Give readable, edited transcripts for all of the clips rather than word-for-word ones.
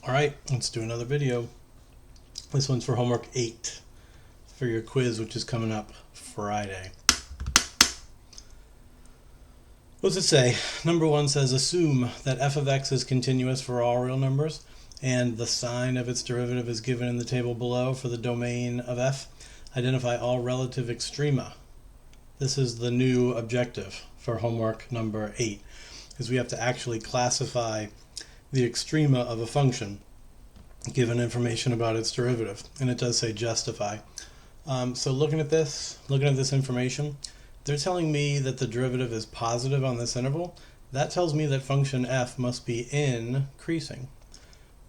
Alright, let's do another video. This one's for homework 8 for your quiz, which is coming up Friday. What's it say? Number 1 says assume that f of x is continuous for all real numbers and the sign of its derivative is given in the table below for the domain of f. Identify all relative extrema. This is the new objective for homework number 8, is we have to actually classify the extrema of a function given information about its derivative, and it does say justify. So looking at this information, they're telling me that the derivative is positive on this interval. That tells me that function f must be increasing.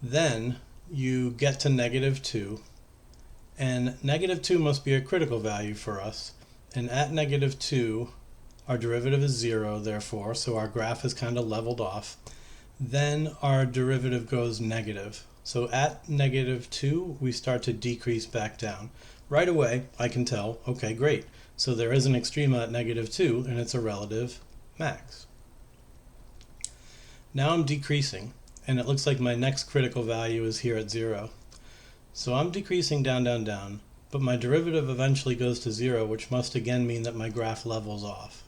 Then you get to -2, and -2 must be a critical value for us, and at -2 our derivative is 0, therefore, so our graph is kind of leveled off. Then our derivative goes negative. So at -2 we start to decrease back down. Right away I can tell, okay, great, so there is an extrema at -2 and it's a relative max. Now I'm decreasing and it looks like my next critical value is here at 0. So I'm decreasing down, down, down, but my derivative eventually goes to 0, which must again mean that my graph levels off.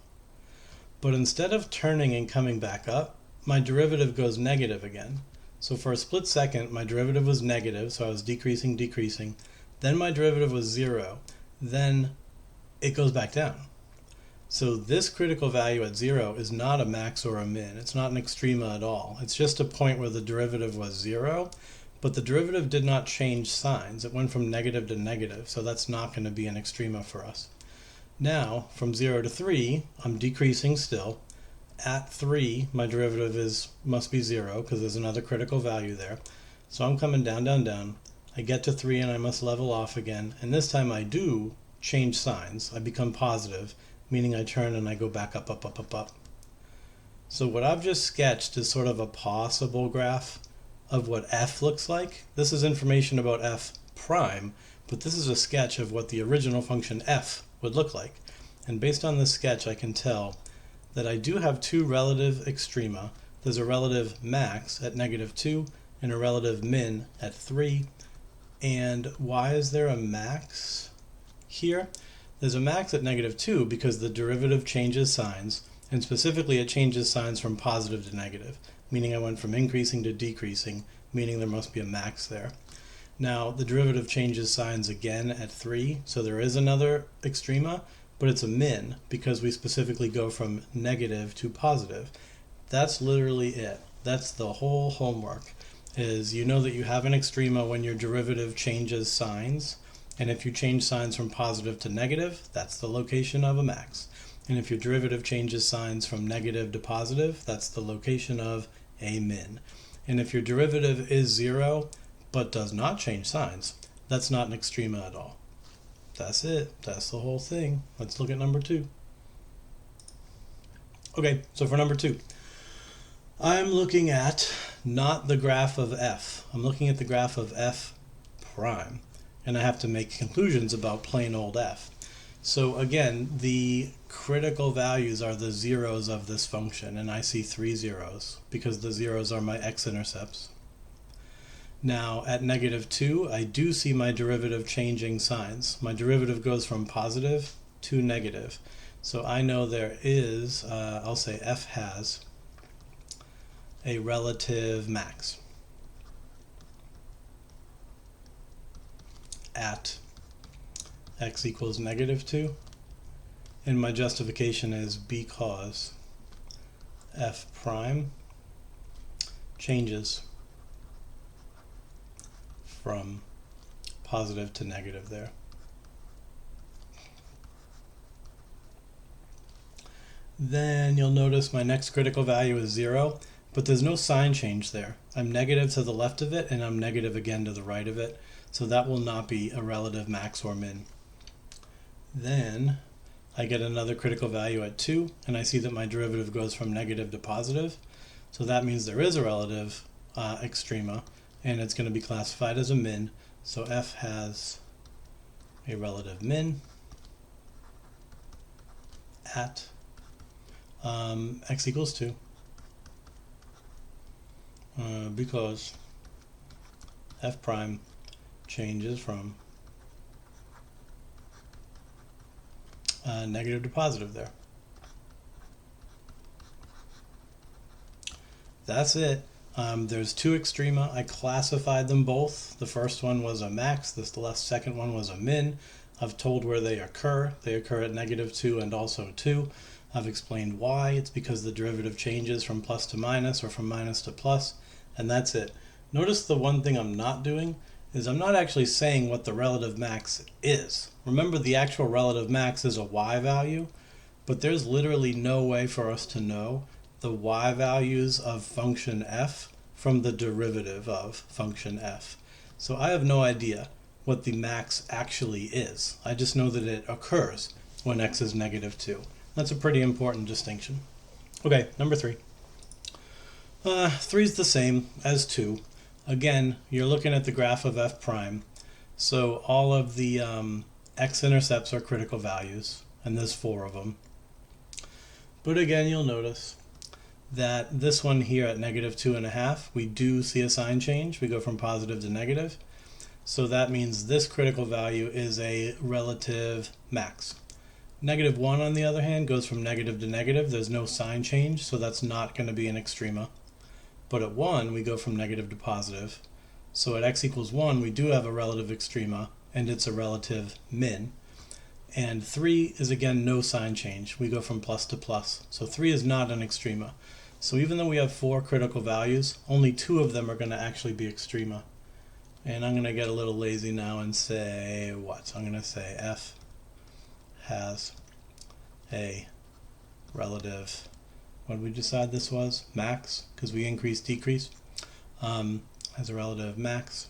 But instead of turning and coming back up, my derivative goes negative again. So for a split second, my derivative was negative, so I was decreasing, decreasing. Then my derivative was 0. Then it goes back down. So this critical value at 0 is not a max or a min. It's not an extrema at all. It's just a point where the derivative was 0, but the derivative did not change signs. It went from negative to negative, so that's not going to be an extrema for us. Now, from 0 to 3, I'm decreasing still. At 3, my derivative must be 0 because there's another critical value there. So I'm coming down, down, down. I get to 3 and I must level off again. And this time I do change signs. I become positive, meaning I turn and I go back up, up, up, up, up. So what I've just sketched is sort of a possible graph of what f looks like. This is information about f prime, but this is a sketch of what the original function f would look like. And based on this sketch, I can tell that I do have two relative extrema. There's a relative max at -2 and a relative min at 3. And why is there a max here? There's a max at -2 because the derivative changes signs, and specifically it changes signs from positive to negative, meaning I went from increasing to decreasing, meaning there must be a max there. Now the derivative changes signs again at 3, so there is another extrema, but it's a min because we specifically go from negative to positive. That's literally it. That's the whole homework, is you know that you have an extrema when your derivative changes signs, and if you change signs from positive to negative, that's the location of a max. And if your derivative changes signs from negative to positive, that's the location of a min. And if your derivative is 0 but does not change signs, that's not an extrema at all. That's it. That's the whole thing. Let's look at number 2. Okay, so for number 2, I'm looking at not the graph of f. I'm looking at the graph of f prime, and I have to make conclusions about plain old f. So again, the critical values are the zeros of this function, and I see 3 zeros because the zeros are my x-intercepts. Now at -2, I do see my derivative changing signs. My derivative goes from positive to negative. So I know there is, I'll say f has a relative max at x equals -2. And my justification is because f prime changes from positive to negative there. Then you'll notice my next critical value is 0, but there's no sign change there. I'm negative to the left of it and I'm negative again to the right of it, so that will not be a relative max or min. Then I get another critical value at 2, and I see that my derivative goes from negative to positive, so that means there is a relative extrema, and it's going to be classified as a min, so f has a relative min at x equals 2 because f prime changes from negative to positive there. That's it. There's two extrema. I classified them both. The first one was a max. The second one was a min. I've told where they occur. They occur at -2 and also 2. I've explained why. It's because the derivative changes from plus to minus or from minus to plus, and that's it. Notice the one thing I'm not doing is I'm not actually saying what the relative max is. Remember, the actual relative max is a y value, but there's literally no way for us to know the y values of function f from the derivative of function f. So I have no idea what the max actually is. I just know that it occurs when x is -2. That's a pretty important distinction. Okay, number 3. 3 is the same as 2. Again, you're looking at the graph of f prime. So all of the x-intercepts are critical values, and there's 4 of them. But again, you'll notice that this one here at -2.5, we do see a sign change. We go from positive to negative. So that means this critical value is a relative max. -1, on the other hand, goes from negative to negative. There's no sign change, so that's not going to be an extrema. But at 1, we go from negative to positive. So at x equals 1, we do have a relative extrema, and it's a relative min. And 3 is, again, no sign change. We go from plus to plus. So 3 is not an extrema. So even though we have 4 critical values, only 2 of them are going to actually be extrema. And I'm going to get a little lazy now and say what? I'm going to say f has a relative, what did we decide this was? Max, because we increase, decrease. Has a relative max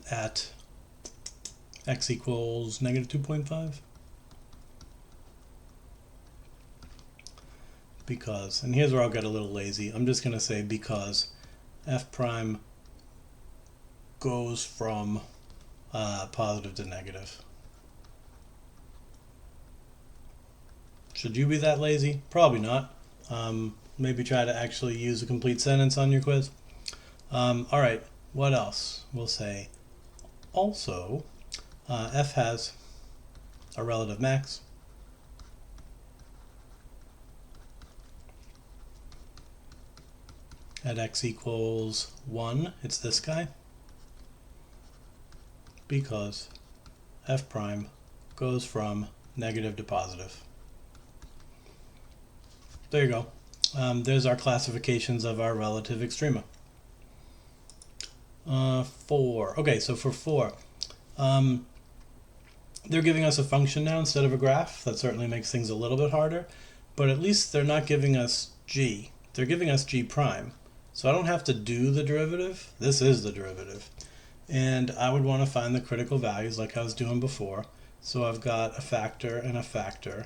at x equals -2.5. Because, and here's where I'll get a little lazy. I'm just going to say because f prime goes from positive to negative. Should you be that lazy? Probably not. Maybe try to actually use a complete sentence on your quiz. All right, what else? We'll say also f has a relative max at x equals 1. It's this guy, because f prime goes from negative to positive. There you go. There's our classifications of our relative extrema. 4. Okay, so for 4, they're giving us a function now instead of a graph. That certainly makes things a little bit harder, but at least they're not giving us g. They're giving us g prime. So I don't have to do the derivative. This is the derivative. And I would want to find the critical values like I was doing before. So I've got a factor and a factor.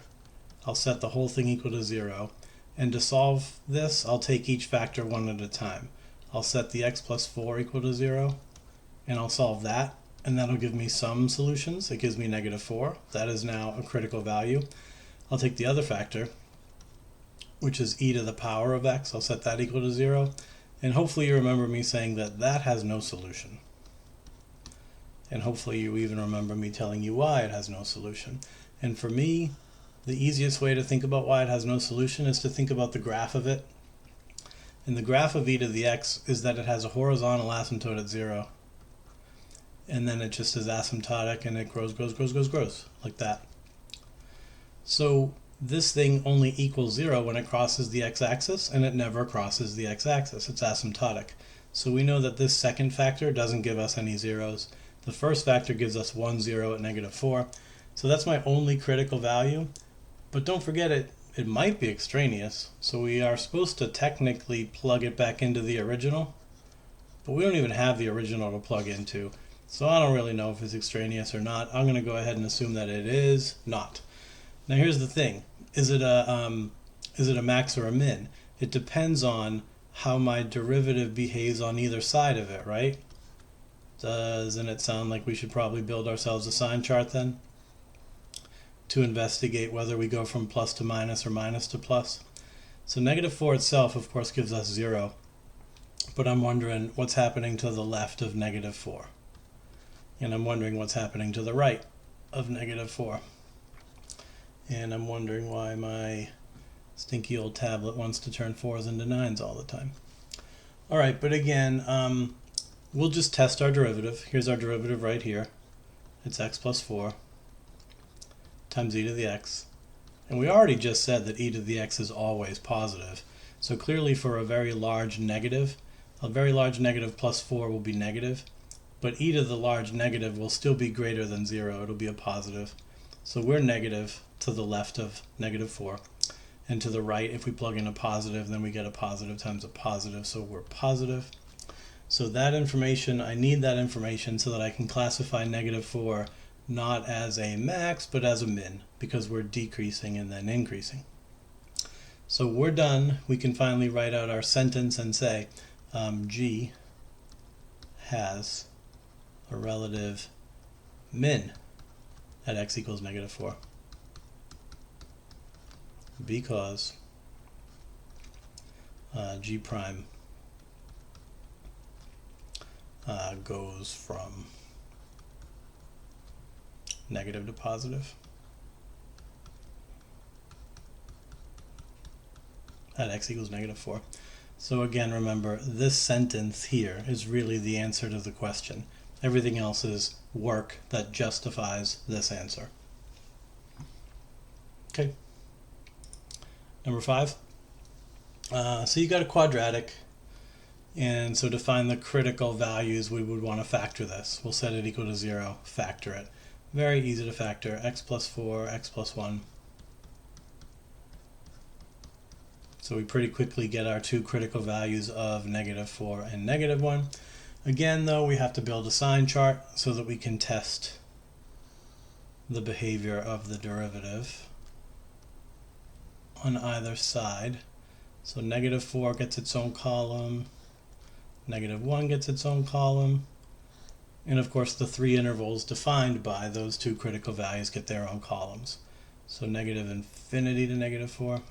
I'll set the whole thing equal to 0. And to solve this, I'll take each factor one at a time. I'll set the x plus 4 equal to 0, and I'll solve that, and that'll give me some solutions. It gives me -4. That is now a critical value. I'll take the other factor, which is e to the power of x. I'll set that equal to 0, and hopefully you remember me saying that that has no solution. And hopefully you even remember me telling you why it has no solution. And for me, the easiest way to think about why it has no solution is to think about the graph of it. And the graph of e to the x is that it has a horizontal asymptote at 0. And then it just is asymptotic, and it grows, like that. So this thing only equals 0 when it crosses the x-axis, and it never crosses the x-axis. It's asymptotic. So we know that this second factor doesn't give us any zeros. The first factor gives us 1 0 at -4. So that's my only critical value. But don't forget, it might be extraneous, so we are supposed to technically plug it back into the original, but we don't even have the original to plug into, so I don't really know if it's extraneous or not. I'm going to go ahead and assume that it is not. Now here's the thing, is it a max or a min? It depends on how my derivative behaves on either side of it, right? Doesn't it sound like we should probably build ourselves a sign chart then, to investigate whether we go from plus to minus or minus to plus? So -4 itself, of course, gives us 0. but I'm wondering what's happening to the left of -4. And I'm wondering what's happening to the right of -4. And I'm wondering why my stinky old tablet wants to turn 4s into 9s all the time. All right, but again, we'll just test our derivative. Here's our derivative right here. It's x plus 4 times e to the x. And we already just said that e to the x is always positive. So clearly for a very large negative plus 4 will be negative. But e to the large negative will still be greater than 0. It'll be a positive. So we're negative to the left of -4. And to the right, if we plug in a positive, then we get a positive times a positive. So we're positive. So that information, I need that information so that I can classify -4 not as a max, but as a min, because we're decreasing and then increasing. So we're done. We can finally write out our sentence and say G has a relative min at x equals -4 because G prime goes from negative to positive at x equals -4. So again, remember, this sentence here is really the answer to the question. Everything else is work that justifies this answer. Okay. Number 5. So you got a quadratic, and so to find the critical values, we would want to factor this. We'll set it equal to 0, factor it. Very easy to factor. X plus 4, x plus 1. So we pretty quickly get our two critical values of -4 and -1. Again, though, we have to build a sign chart so that we can test the behavior of the derivative on either side. So -4 gets its own column, -1 gets its own column, and of course the three intervals defined by those two critical values get their own columns. So -infinity to -4,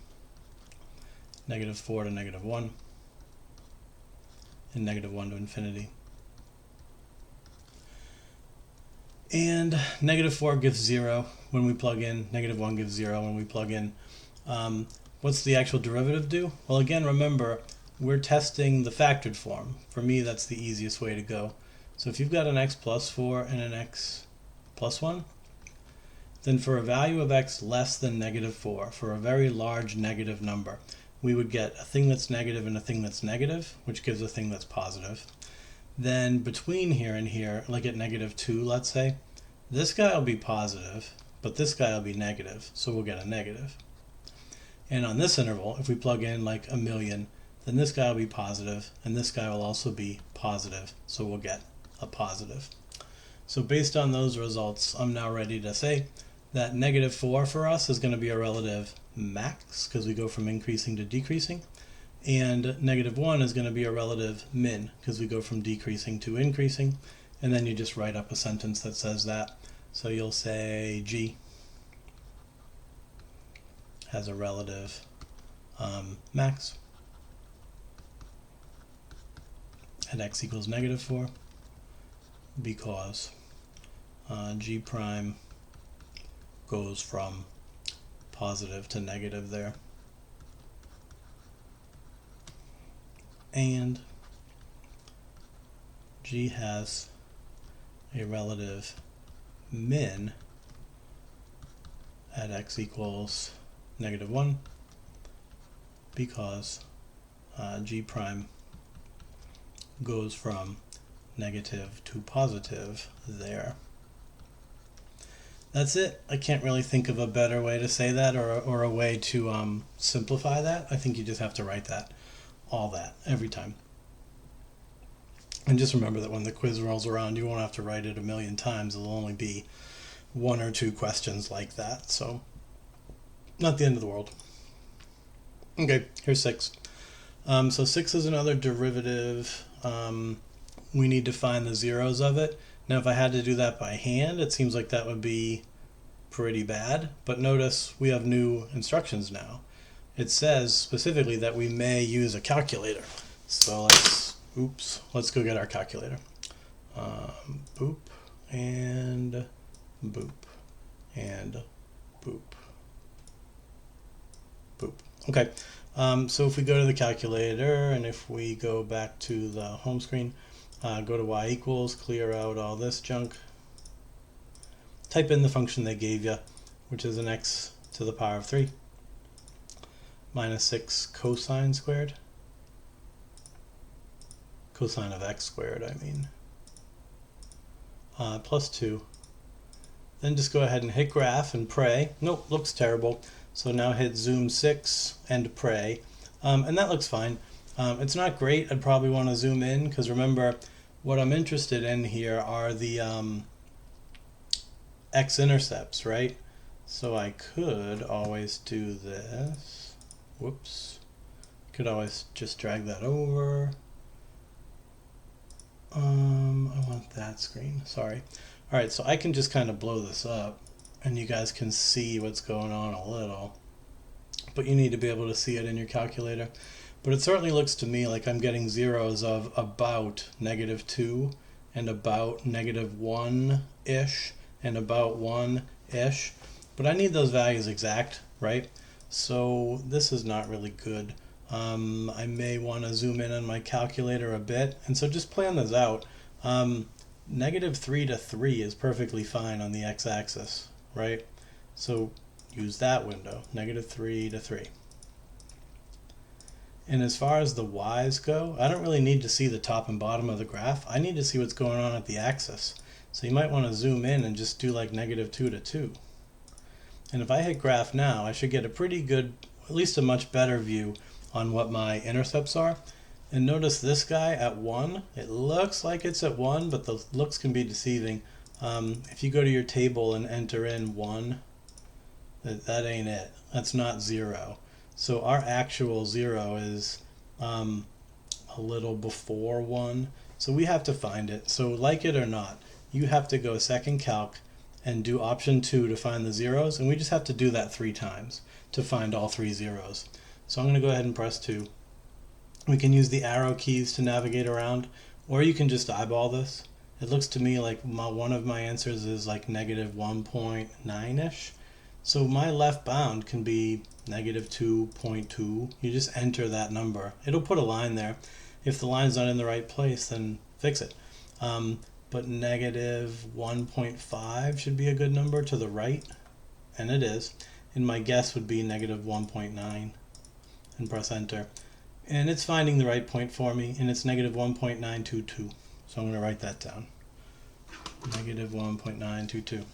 -4 to -1, and -1 to infinity. And -4 gives 0 when we plug in, -1 gives 0 when we plug in. What's the actual derivative do? Well, again, remember, we're testing the factored form. For me, that's the easiest way to go. So if you've got an x plus 4 and an x plus 1, then for a value of x less than -4, for a very large negative number, we would get a thing that's negative and a thing that's negative, which gives a thing that's positive. Then between here and here, like at -2, let's say, this guy will be positive, but this guy will be negative, so we'll get a negative. And on this interval, if we plug in like 1,000,000, then this guy will be positive, and this guy will also be positive, so we'll get a positive. So based on those results, I'm now ready to say that -4 for us is going to be a relative max, because we go from increasing to decreasing, and -1 is going to be a relative min, because we go from decreasing to increasing, and then you just write up a sentence that says that. So you'll say G has a relative max at x equals -4 because G prime goes from positive to negative there. And G has a relative min at x equals -1 because G prime goes from negative to positive there. That's it. I can't really think of a better way to say that, or a way to simplify that. I think you just have to write that, all that, every time. And just remember that when the quiz rolls around, you won't have to write it 1,000,000 times. It'll only be 1 or 2 questions like that. So not the end of the world. Okay, here's 6. So 6 is another derivative. We need to find the zeros of it. Now, if I had to do that by hand, it seems like that would be pretty bad. But notice we have new instructions now. It says specifically that we may use a calculator. So let's Oops, let's go get our calculator. Boop, and boop, and boop, boop. Okay, so if we go to the calculator, and if we go back to the home screen, go to y equals, clear out all this junk, type in the function they gave you, which is an x to the power of 3 minus 6 cosine squared, cosine of x squared, I mean, plus 2. Then just go ahead and hit graph and pray. Nope, looks terrible. So now hit zoom 6 and pray. And that looks fine. It's not great. I'd probably want to zoom in because remember, what I'm interested in here are the x-intercepts, right? So I could always do this. Whoops. Could always just drag that over. I want that screen. Sorry. All right, so I can just kind of blow this up and you guys can see what's going on a little, but you need to be able to see it in your calculator. But it certainly looks to me like I'm getting zeros of about -2 and about -1-ish and about 1-ish. But I need those values exact, right? So this is not really good. I may want to zoom in on my calculator a bit. And so just plan this out. -3 to 3 is perfectly fine on the x-axis, right? So use that window, -3 to 3. And as far as the y's go, I don't really need to see the top and bottom of the graph. I need to see what's going on at the axis. So you might want to zoom in and just do like -2 to 2. And if I hit graph now, I should get a pretty good, at least a much better view on what my intercepts are. And notice this guy at 1, it looks like it's at 1, but the looks can be deceiving. If you go to your table and enter in 1, that ain't it. That's not 0. So our actual 0 is a little before 1. So we have to find it. So like it or not, you have to go second calc and do option 2 to find the zeros. And we just have to do that 3 times to find all 3 zeros. So I'm going to go ahead and press 2. We can use the arrow keys to navigate around, or you can just eyeball this. It looks to me like one of my answers is like -1.9-ish. So my left bound can be -2.2. You just enter that number. It'll put a line there. If the line's not in the right place, then fix it. But -1.5 should be a good number to the right, and it is. And my guess would be -1.9, and press enter. And it's finding the right point for me, and it's -1.922. So I'm going to write that down. -1.922.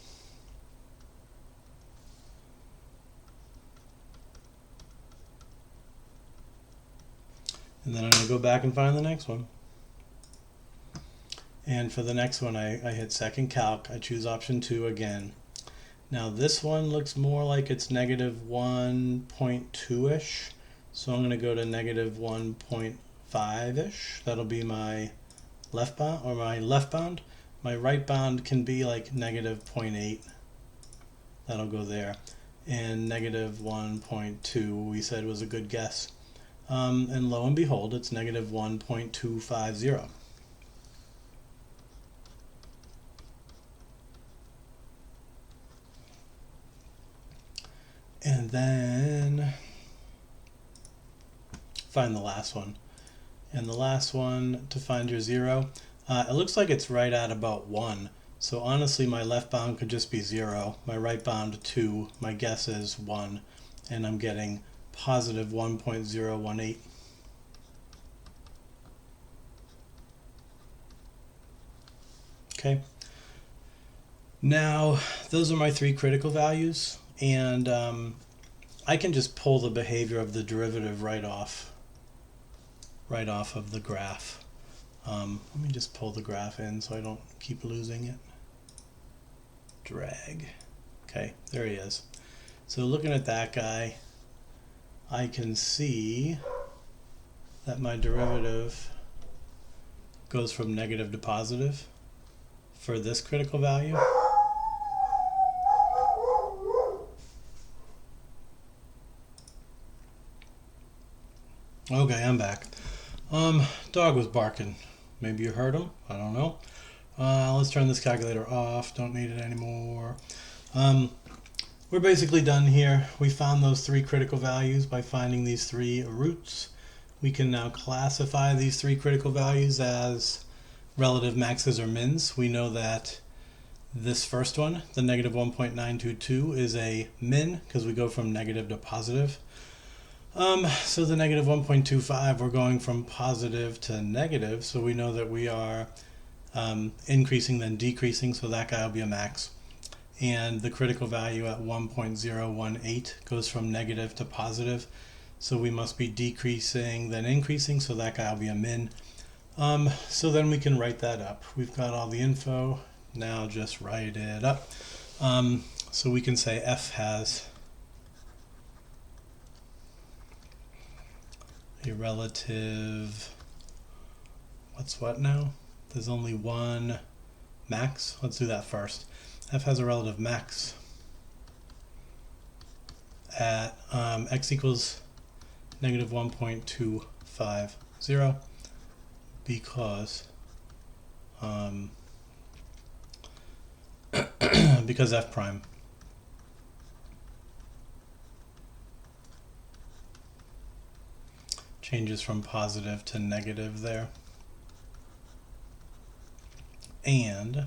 And then I'm going to go back and find the next one. And for the next one, I hit second calc. I choose option 2 again. Now this one looks more like it's -1.2-ish. So I'm going to go to -1.5-ish. That'll be my left bound, or my left bound. My right bound can be like -0.8. That'll go there. And -1.2 we said was a good guess. And lo and behold, it's -1.250. And then find the last one. And the last one, to find your 0, it looks like it's right at about 1. So honestly, my left bound could just be 0. My right bound 2. My guess is 1. And I'm getting positive 1.018. Okay. Now, those are my 3 critical values. And I can just pull the behavior of the derivative right off of the graph. Let me just pull the graph in so I don't keep losing it. Drag. Okay, there he is. So looking at that guy, I can see that my derivative goes from negative to positive for this critical value. Okay, I'm back. Dog was barking. Maybe you heard him. I don't know. Let's turn this calculator off. Don't need it anymore. We're basically done here. We found those three critical values by finding these three roots. We can now classify these three critical values as relative maxes or mins. We know that this first one, the negative 1.922, is a min because we go from negative to positive. So the negative 1.25, we're going from positive to negative, so we know that we are increasing then decreasing, so that guy will be a max. And the critical value at 1.018 goes from negative to positive, so we must be decreasing then increasing, so that guy will be a min. So then we can write that up. We've got all the info, now just write it up. So we can say F has a relative, what's what now? There's only one max. Let's do that first. F has a relative max at x equals negative 1.250 because because F prime changes from positive to negative there, and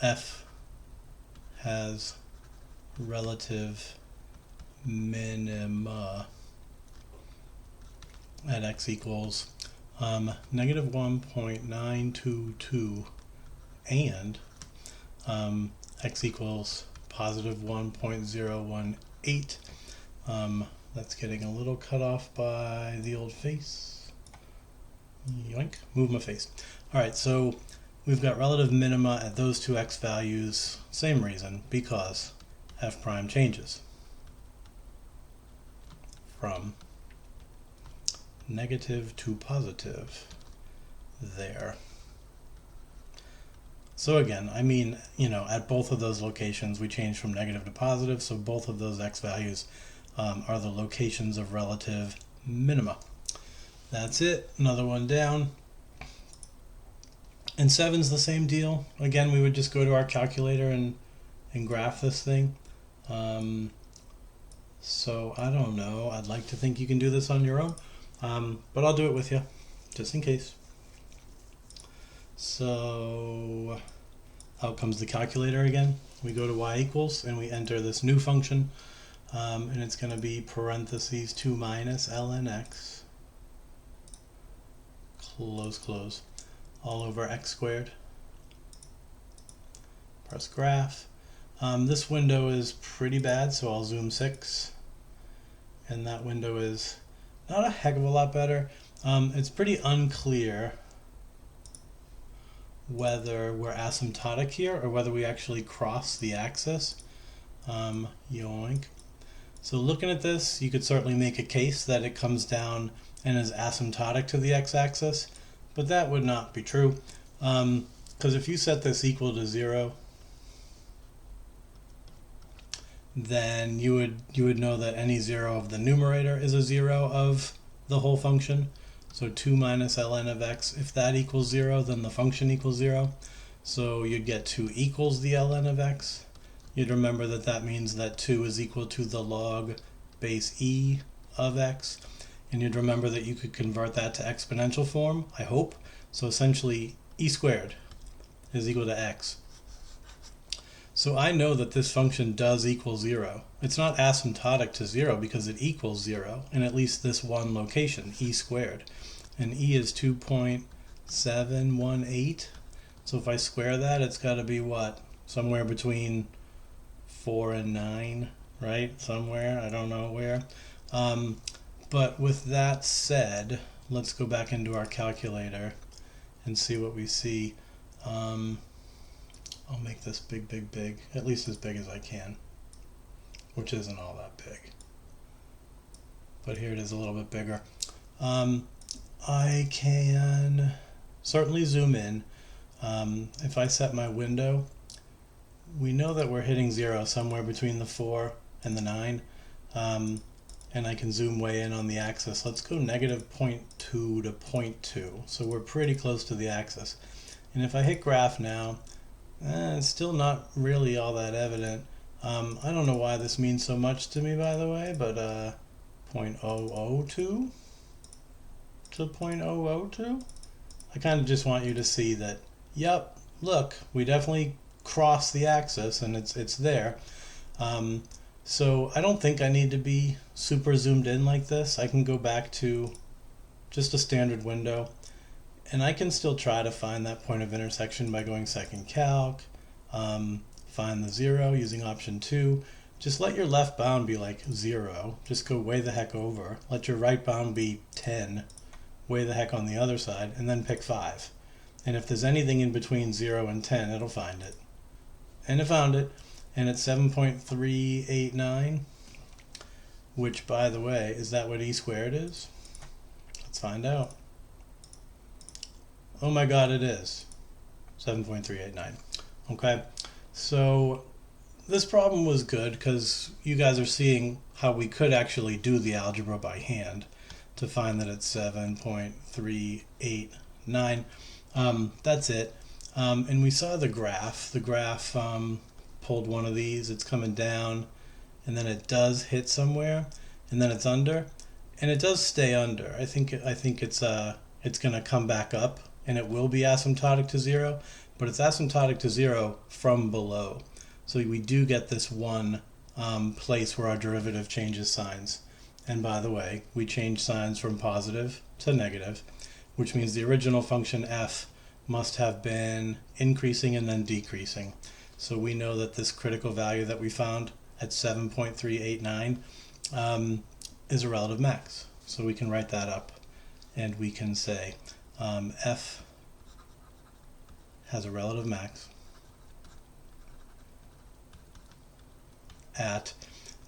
F has relative minima at x equals negative 1.922 and x equals positive 1.018. That's getting a little cut off by the old face. Yoink, move my face. All right, so we've got relative minima at those two x values. Same reason, because f prime changes from negative to positive there. So again, I mean, at both of those locations we change from negative to positive, so both of those x values are the locations of relative minima. That's it, another one down. And 7's the same deal. Again, we would just go to our calculator and graph this thing. So I don't know, I'd like to think you can do this on your own, but I'll do it with you, just in case. So out comes the calculator again. We go to y equals and we enter this new function, and it's going to be parentheses 2 minus ln x, close, all over x squared. Press graph. This window is pretty bad, so I'll zoom 6. And that window is not a heck of a lot better. It's pretty unclear whether we're asymptotic here or whether we actually cross the axis. Yoink. So looking at this, you could certainly make a case that it comes down and is asymptotic to the x-axis, but that would not be true, because if you set this equal to 0, then you would know that any 0 of the numerator is a 0 of the whole function. So 2 minus ln of x, if that equals 0, then the function equals 0. So you'd get 2 equals the ln of x. You'd remember that that means that 2 is equal to the log base e of x. And you'd remember that you could convert that to exponential form, I hope. So essentially, e squared is equal to x. So I know that this function does equal 0. It's not asymptotic to 0 because it equals 0 in at least this one location, e squared. And e is 2.718. So if I square that, it's got to be what? Somewhere between 4 and 9, right? Somewhere, I don't know where. But with that said, let's go back into our calculator and see what we see. I'll make this big, at least as big as I can, which isn't all that big. But here it is a little bit bigger. I can certainly zoom in. If I set my window, we know that we're hitting 0 somewhere between the 4 and the 9. and I can zoom way in on the axis. Let's go negative 0.2 to 0.2. So we're pretty close to the axis. And if I hit graph now, it's still not really all that evident. I don't know why this means so much to me, by the way, but 0.002 to 0.002? I kind of just want you to see that, yep, look, we definitely crossed the axis and it's there. So I don't think I need to be super zoomed in like this. I can go back to just a standard window, and I can still try to find that point of intersection by going second calc, find the 0 using option 2. Just let your left bound be like 0. Just go way the heck over. Let your right bound be 10. Way the heck on the other side, and then pick 5. And if there's anything in between 0 and 10, it'll find it. And it found it. And it's 7.389, which, by the way, is that what e squared is? Let's find out. Oh my god, it is 7.389. Okay, so this problem was good because you guys are seeing how we could actually do the algebra by hand to find that it's 7.389. That's it. And we saw the graph. The graph pulled one of these. It's coming down, and then it does hit somewhere, and then it's under, and it does stay under. I think it's going to come back up, and it will be asymptotic to 0, but it's asymptotic to 0 from below. So we do get this one place where our derivative changes signs. And by the way, we change signs from positive to negative, which means the original function f must have been increasing and then decreasing. So we know that this critical value that we found at 7.389 is a relative max. So we can write that up, and we can say f has a relative max at,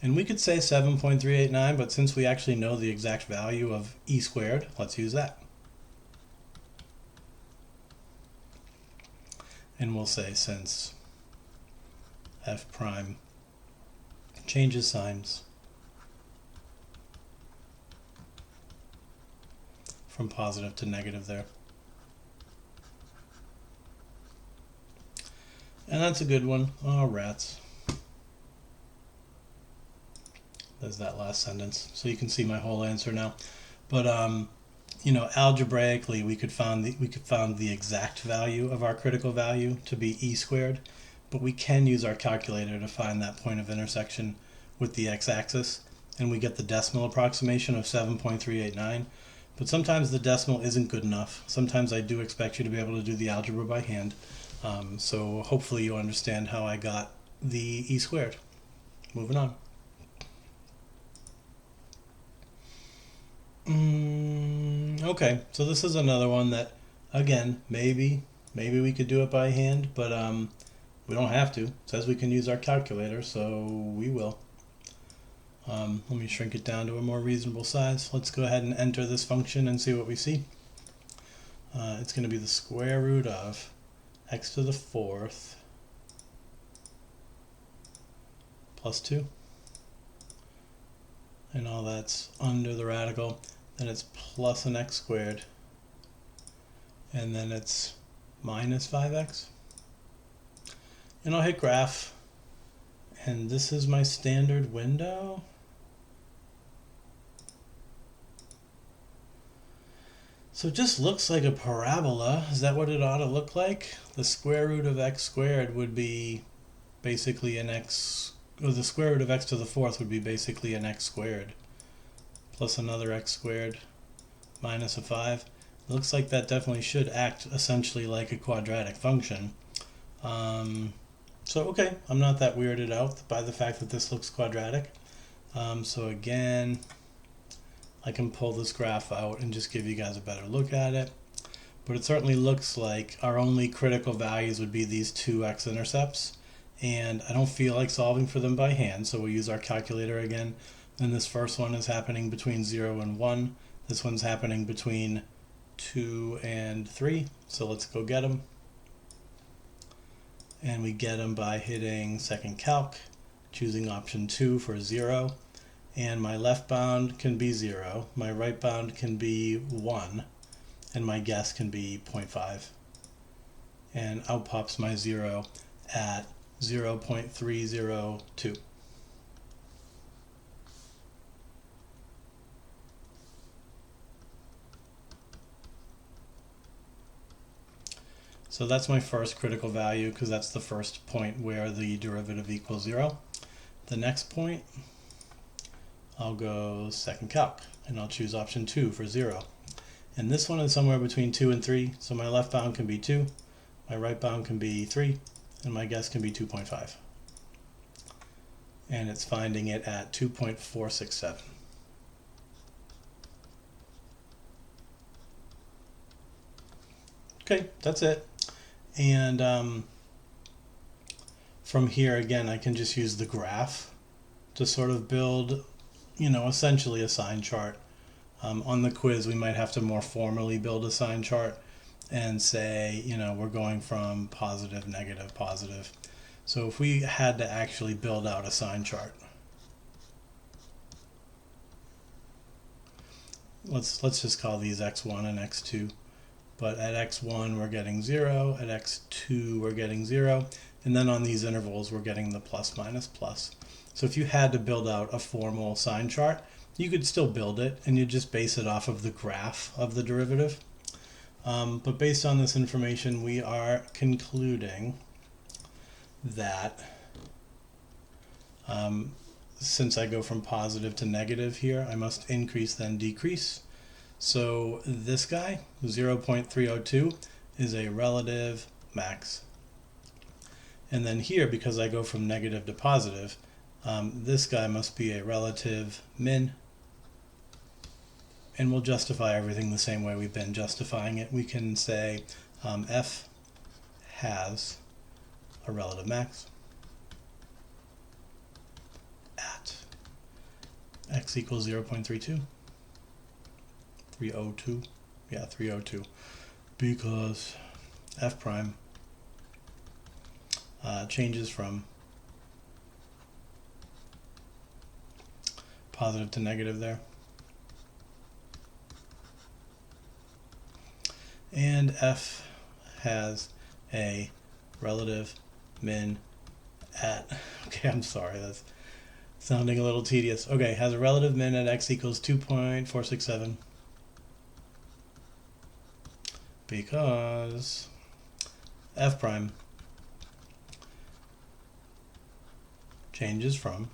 and we could say 7.389, but since we actually know the exact value of e squared, let's use that. And we'll say since f prime changes signs from positive to negative there. And that's a good one. Oh, rats. There's that last sentence. So you can see my whole answer now. But you know, algebraically we could find the exact value of our critical value to be e squared, but we can use our calculator to find that point of intersection with the x-axis, and we get the decimal approximation of 7.389. But sometimes the decimal isn't good enough. Sometimes I do expect you to be able to do the algebra by hand. So hopefully you understand how I got the e squared. Moving on. Okay, so this is another one that, again, maybe we could do it by hand, but we don't have to. It says we can use our calculator, so we will. Let me shrink it down to a more reasonable size. Let's go ahead and enter this function and see what we see. It's going to be the square root of x to the 4th plus 2. And all that's under the radical. Then it's plus an x squared. And then it's minus 5x. And I'll hit graph. And this is my standard window. So it just looks like a parabola. Is that what it ought to look like? The square root of x squared would be basically an x, or the square root of x to the 4th would be basically an x squared plus another x squared minus a 5. It looks like that definitely should act essentially like a quadratic function. So okay, I'm not that weirded out by the fact that this looks quadratic. So again, I can pull this graph out and just give you guys a better look at it. But it certainly looks like our only critical values would be these two x-intercepts. And I don't feel like solving for them by hand, so we'll use our calculator again. Then this first one is happening between 0 and 1. This one's happening between 2 and 3. So let's go get them. And we get them by hitting second calc, choosing option 2 for 0. and my left bound can be 0, my right bound can be 1, and my guess can be 0.5. And out pops my 0 at 0.302. So that's my first critical value because that's the first point where the derivative equals 0. The next point, I'll go second calc, and I'll choose option 2 for 0. And this one is somewhere between 2 and 3, so my left bound can be 2, my right bound can be 3, and my guess can be 2.5. And it's finding it at 2.467. Okay, that's it. And from here, again, I can just use the graph to sort of build, essentially a sign chart. On the quiz, we might have to more formally build a sign chart and say, we're going from positive, negative, positive. So if we had to actually build out a sign chart, let's just call these x1 and x2. But at x1 we're getting 0, at x2 we're getting 0, and then on these intervals we're getting the plus minus plus. So if you had to build out a formal sign chart, you could still build it and you just base it off of the graph of the derivative. But based on this information, we are concluding that since I go from positive to negative here, I must increase then decrease. So this guy, 0.302, is a relative max. And then here, because I go from negative to positive, this guy must be a relative min. And we'll justify everything the same way we've been justifying it. We can say f has a relative max at x equals 0.32. 302, yeah, 302, because f prime changes from positive to negative there. And f has a relative min at, okay, I'm sorry, that's sounding a little tedious. Okay, has a relative min at x equals 2.467. Because f prime changes from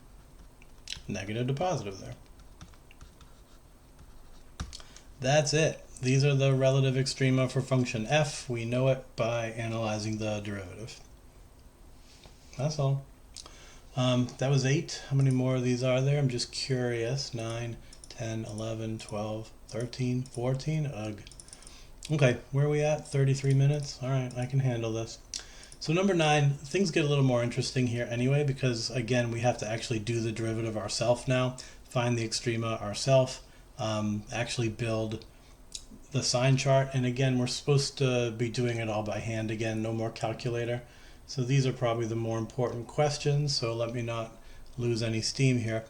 negative to positive there. That's it. These are the relative extrema for function f. We know it by analyzing the derivative. That's all. That was 8. How many more of these are there? I'm just curious. 9, 10, 11, 12, 13, 14. Ugh. Okay, where are we at? 33 minutes? All right, I can handle this. So number 9, things get a little more interesting here anyway, because again, we have to actually do the derivative ourselves now, find the extrema ourselves, actually build the sign chart. And again, we're supposed to be doing it all by hand again, no more calculator. So these are probably the more important questions, so let me not lose any steam here.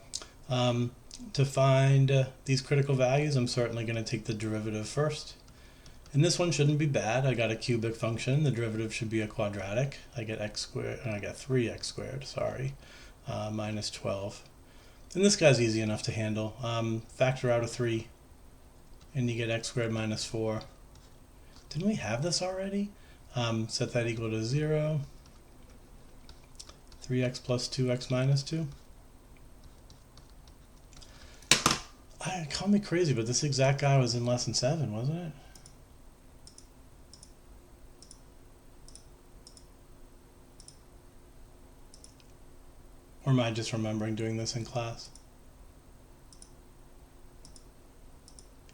To find these critical values, I'm certainly going to take the derivative first. And this one shouldn't be bad. I got a cubic function. The derivative should be a quadratic. I get x squared, and I get 3x squared, sorry, minus 12. And this guy's easy enough to handle. Factor out a 3, and you get x squared minus 4. Didn't we have this already? Set that equal to 0. 3x plus 2x minus 2. Call me crazy, but this exact guy was in lesson 7, wasn't it? Or am I just remembering doing this in class?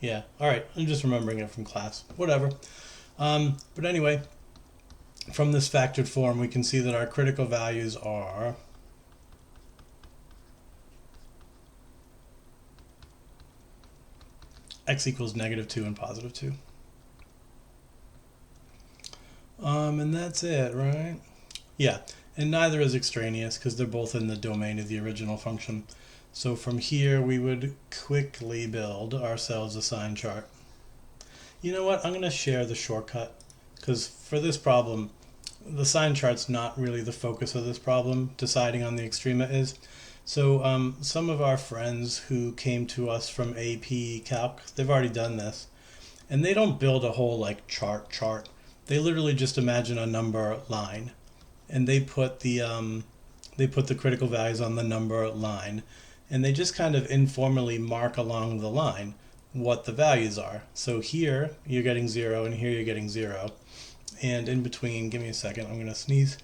Yeah, all right, I'm just remembering it from class, whatever. But anyway, from this factored form, we can see that our critical values are x equals -2 and +2. And that's it, right? Yeah. And neither is extraneous because they're both in the domain of the original function. So from here, we would quickly build ourselves a sign chart. You know what? I'm going to share the shortcut because for this problem, the sign chart's not really the focus of this problem. Deciding on the extrema is. So some of our friends who came to us from AP Calc, they've already done this. And they don't build a whole like chart. They literally just imagine a number line. And they put the critical values on the number line. And they just kind of informally mark along the line what the values are. So here you're getting 0 and here you're getting 0. And in between, give me a second, I'm going to sneeze.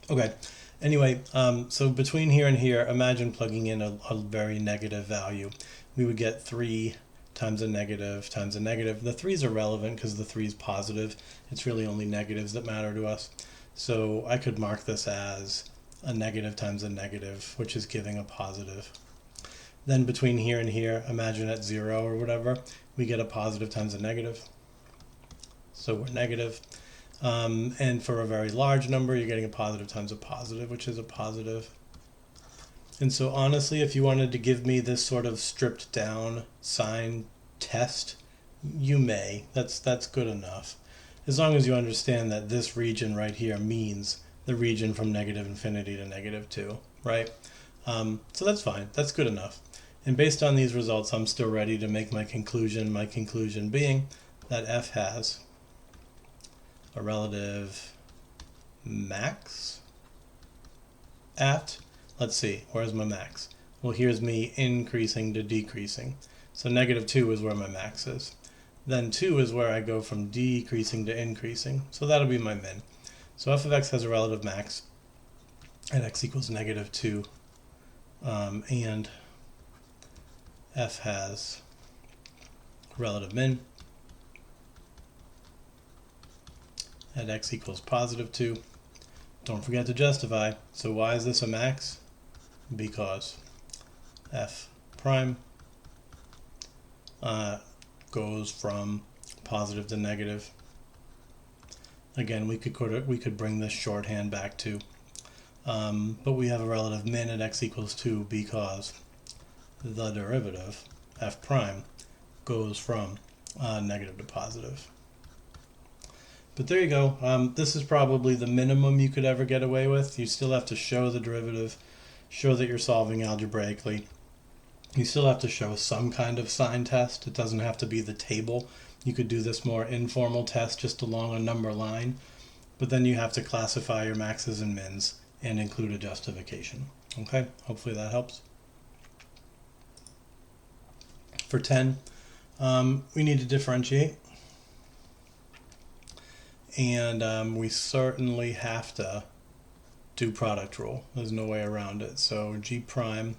Okay, anyway, so between here and here, imagine plugging in a very negative value. We would get 3 times a negative times a negative. The 3's are relevant because the 3 is positive. It's really only negatives that matter to us. So I could mark this as a negative times a negative, which is giving a positive. Then between here and here, imagine at 0 or whatever, we get a positive times a negative. So we're negative. And for a very large number, you're getting a positive times a positive, which is a positive. And so honestly, if you wanted to give me this sort of stripped down sign test, you may. That's good enough. As long as you understand that this region right here means the region from negative infinity to negative 2, right? So that's fine. That's good enough. And based on these results, I'm still ready to make my conclusion being that f has a relative max at, let's see, where's my max? Well, here's me increasing to decreasing. So negative 2 is where my max is. Then 2 is where I go from decreasing to increasing. So that'll be my min. So f of x has a relative max at x equals negative 2. And f has relative min at x equals positive 2. Don't forget to justify. So why is this a max? Because f prime goes from positive to negative. Again, we could bring this shorthand back too. But we have a relative min at x equals 2 because the derivative, f prime, goes from negative to positive. But there you go. This is probably the minimum you could ever get away with. You still have to show the derivative, show that you're solving algebraically. You still have to show some kind of sign test. It doesn't have to be the table. You could do this more informal test just along a number line. But then you have to classify your maxes and mins and include a justification. Okay, hopefully that helps. For 10, we need to differentiate. And we certainly have to do product rule. There's no way around it. So g prime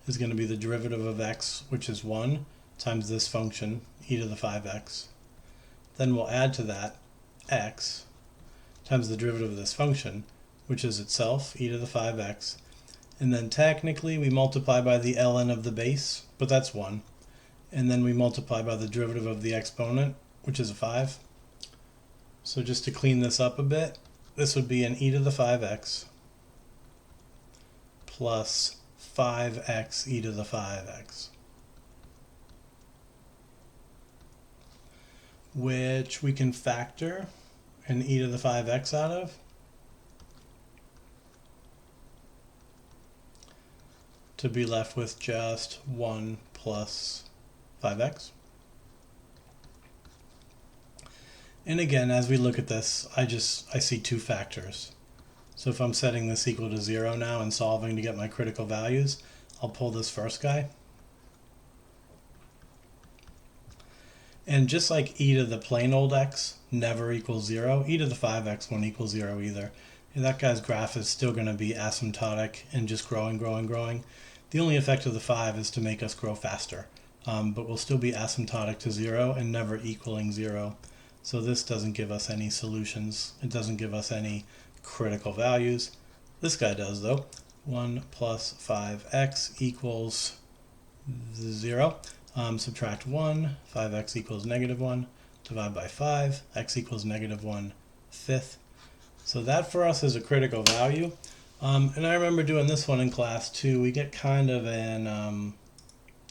is going to be the derivative of x, which is 1, times this function, e to the 5x. Then we'll add to that x times the derivative of this function, which is itself, e to the 5x. And then technically we multiply by the ln of the base, but that's 1. And then we multiply by the derivative of the exponent, which is a 5. So just to clean this up a bit, this would be an e to the 5x plus 5x e to the 5x, which we can factor an e to the 5x out of. To be left with just 1 plus 5x. And again, as we look at this, I see 2 factors. So if I'm setting this equal to 0 now and solving to get my critical values, I'll pull this first guy. And just like e to the plain old x never equals 0, e to the 5x won't equal 0 either. And that guy's graph is still going to be asymptotic and just growing. The only effect of the 5 is to make us grow faster, but we'll still be asymptotic to 0 and never equaling 0. So this doesn't give us any solutions. It doesn't give us any critical values. This guy does though. 1 plus 5x equals 0. Subtract 1, 5x equals negative 1. Divide by 5, x equals negative 1/5. So that for us is a critical value. And I remember doing this one in class too. We get kind of an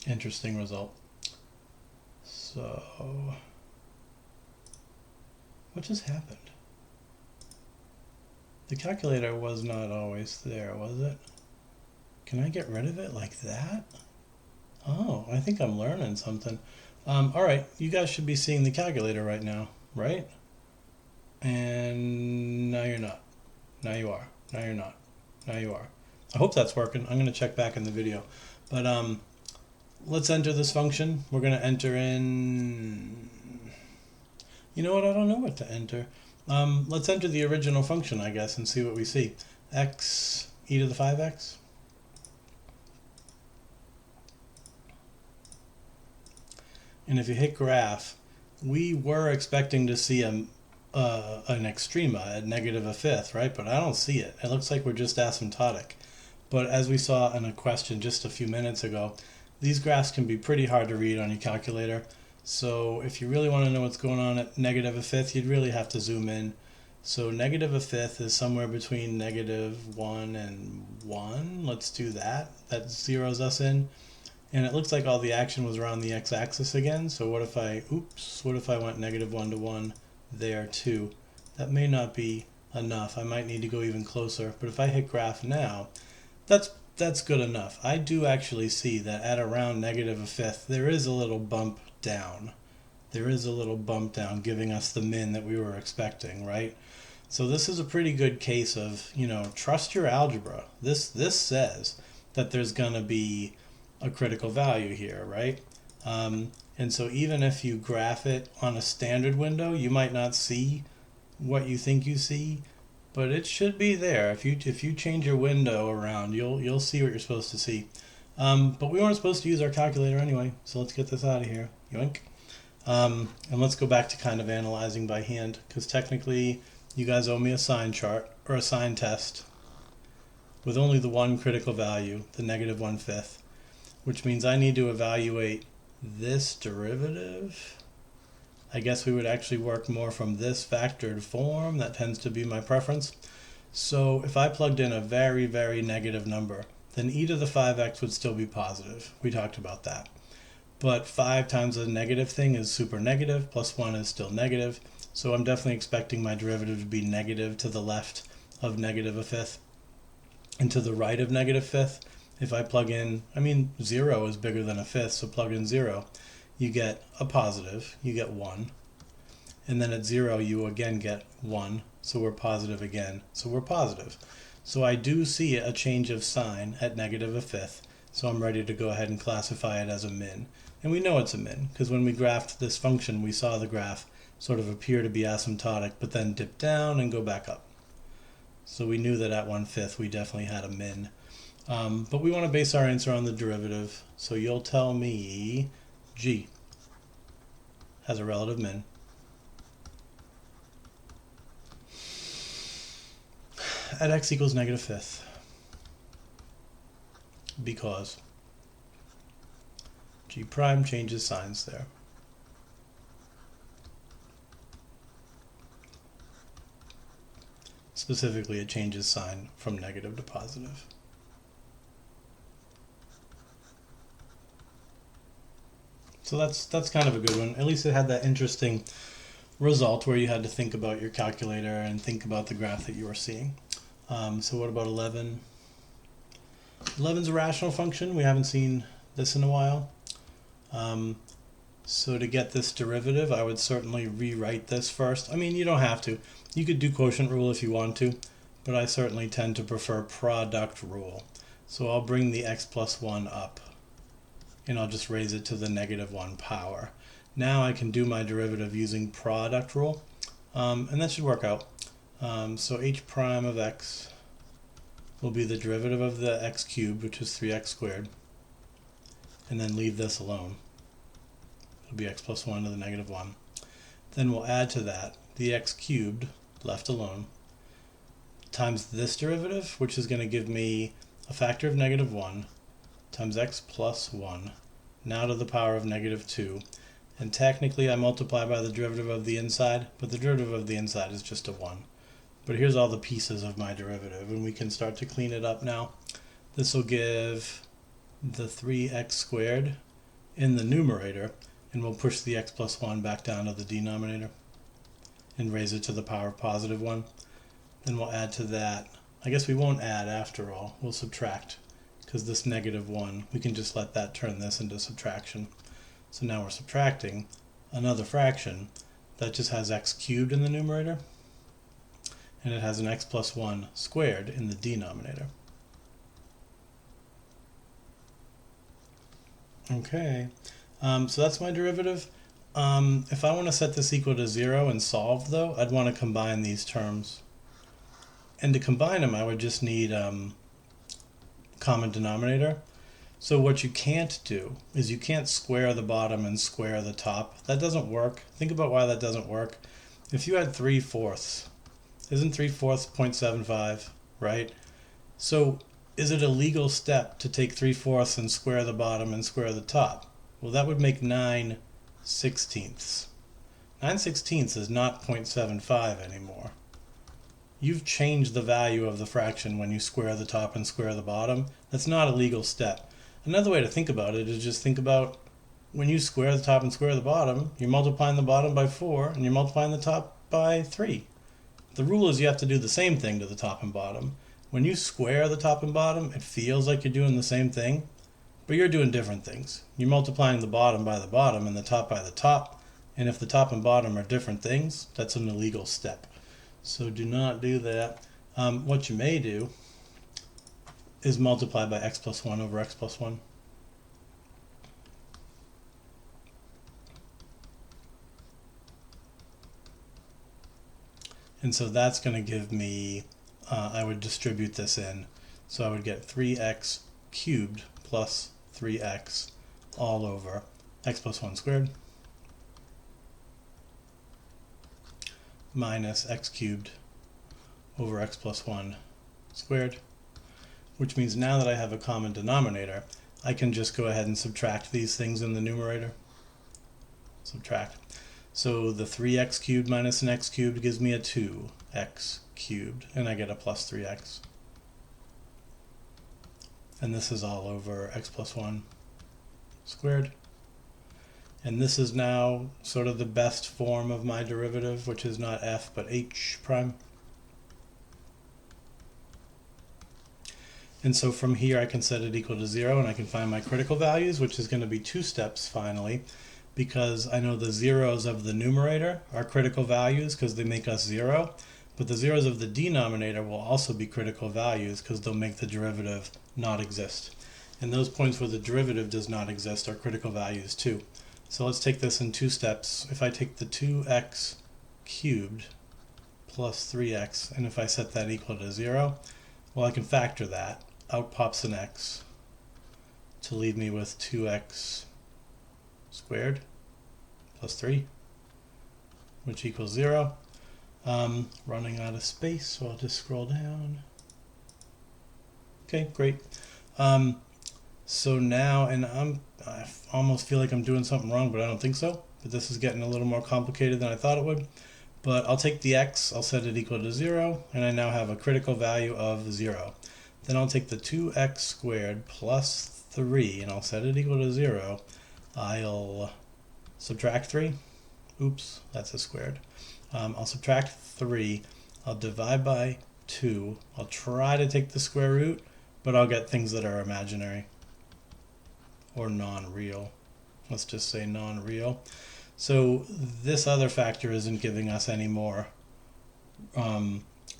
interesting result. So, what just happened? The calculator was not always there, was it? Can I get rid of it like that? Oh, I think I'm learning something. All right, you guys should be seeing the calculator right now, right? And now you're not. Now you are. Now you're not. Now you are. I hope that's working. I'm going to check back in the video. But let's enter this function. We're going to enter in... You know what? I don't know what to enter. Let's enter the original function, I guess, and see what we see. X e to the 5x. And if you hit graph, we were expecting to see an extrema at negative a fifth, right? But I don't see it. It looks like we're just asymptotic. But as we saw in a question just a few minutes ago, these graphs can be pretty hard to read on your calculator. So if you really want to know what's going on at negative a fifth, you'd really have to zoom in. So negative a fifth is somewhere between -1 and 1. Let's do that. That zeroes us in. And it looks like all the action was around the x-axis again. So what if I went -1 to 1 there too? That may not be enough. I might need to go even closer. But if I hit graph now, that's good enough. I do actually see that at around negative a fifth, there is a little bump down. There is a little bump down giving us the min that we were expecting, right? So this is a pretty good case of, trust your algebra. This says that there's going to be a critical value here, right? And so even if you graph it on a standard window, you might not see what you think you see, but it should be there. If you change your window around, you'll see what you're supposed to see. But we weren't supposed to use our calculator anyway, so let's get this out of here. Yoink. And let's go back to kind of analyzing by hand, because technically you guys owe me a sign chart or a sign test with only the one critical value, the -1/5, which means I need to evaluate this derivative. I guess we would actually work more from this factored form. That tends to be my preference. So if I plugged in a very, very negative number, then e to the 5x would still be positive. We talked about that. But 5 times a negative thing is super negative, plus 1 is still negative. So I'm definitely expecting my derivative to be negative to the left of negative a fifth and to the right of negative fifth. If I plug in, 0 is bigger than a fifth, so plug in 0. You get a positive, you get 1. And then at 0, you again get 1, so we're positive again, so we're positive. So I do see a change of sign at negative a fifth, so I'm ready to go ahead and classify it as a min. And we know it's a min, because when we graphed this function, we saw the graph sort of appear to be asymptotic, but then dip down and go back up. So we knew that at 1/5 we definitely had a min. But we want to base our answer on the derivative, so you'll tell me g has a relative min at x equals -5th, because g prime changes signs there. Specifically, it changes sign from negative to positive. So that's kind of a good one. At least it had that interesting result where you had to think about your calculator and think about the graph that you were seeing. So what about 11? 11's a rational function. We haven't seen this in a while. So to get this derivative, I would certainly rewrite this first. You don't have to. You could do quotient rule if you want to, but I certainly tend to prefer product rule. So I'll bring the x plus 1 up, and I'll just raise it to the -1 power. Now I can do my derivative using product rule, and that should work out. So h prime of x will be the derivative of the x cubed, which is 3x squared, and then leave this alone. It'll be x plus 1 to the -1. Then we'll add to that the x cubed, left alone, times this derivative, which is going to give me a factor of -1, times x plus 1, now to the power of -2. And technically I multiply by the derivative of the inside, but the derivative of the inside is just a 1. But here's all the pieces of my derivative, and we can start to clean it up now. This will give the 3x squared in the numerator, and we'll push the x plus 1 back down to the denominator and raise it to the power of positive 1. Then we'll add to that. I guess we won't add after all. We'll subtract, because this negative 1, we can just let that turn this into subtraction. So now we're subtracting another fraction that just has x cubed in the numerator, and it has an x plus 1 squared in the denominator. Okay, so that's my derivative. If I want to set this equal to 0 and solve, though, I'd want to combine these terms. And to combine them, I would just need common denominator. So what you can't do is you can't square the bottom and square the top. That doesn't work. Think about why that doesn't work. If you had 3/4, isn't 3/4 0.75, right? So is it a legal step to take 3/4 and square the bottom and square the top? Well, that would make 9/16. 9/16 is not 0.75 anymore. You've changed the value of the fraction when you square the top and square the bottom. That's not a legal step. Another way to think about it is just think about when you square the top and square the bottom, you're multiplying the bottom by 4 and you're multiplying the top by 3. The rule is you have to do the same thing to the top and bottom. When you square the top and bottom, it feels like you're doing the same thing, but you're doing different things. You're multiplying the bottom by the bottom and the top by the top, and if the top and bottom are different things, that's an illegal step. So do not do that. What you may do is multiply by x plus 1 over x plus 1. And so that's going to give me, I would distribute this in. So I would get 3x cubed plus 3x all over x plus 1 squared minus x cubed over x plus 1 squared, which means now that I have a common denominator, I can just go ahead and subtract these things in the numerator. Subtract. So the 3x cubed minus an x cubed gives me a 2x cubed, and I get a plus 3x. And this is all over x plus 1 squared. And this is now sort of the best form of my derivative, which is not f but h prime. And so from here I can set it equal to 0 and I can find my critical values, which is going to be 2 steps finally, because I know the zeros of the numerator are critical values because they make us 0, but the zeros of the denominator will also be critical values because they'll make the derivative not exist. And those points where the derivative does not exist are critical values too. So let's take this in 2 steps. If I take the 2x cubed plus 3x, and if I set that equal to 0, well, I can factor that. Out pops an x to leave me with 2x squared plus 3, which equals 0. Running out of space, so I'll just scroll down. Okay, great. So now, and I almost feel like I'm doing something wrong, but I don't think so. But this is getting a little more complicated than I thought it would. But I'll take the x, I'll set it equal to 0, and I now have a critical value of 0. Then I'll take the 2x squared plus 3, and I'll set it equal to 0. I'll subtract 3. Oops, that's a squared. I'll subtract 3. I'll divide by 2. I'll try to take the square root, but I'll get things that are imaginary or non-real. Let's just say non-real. So this other factor isn't giving us any more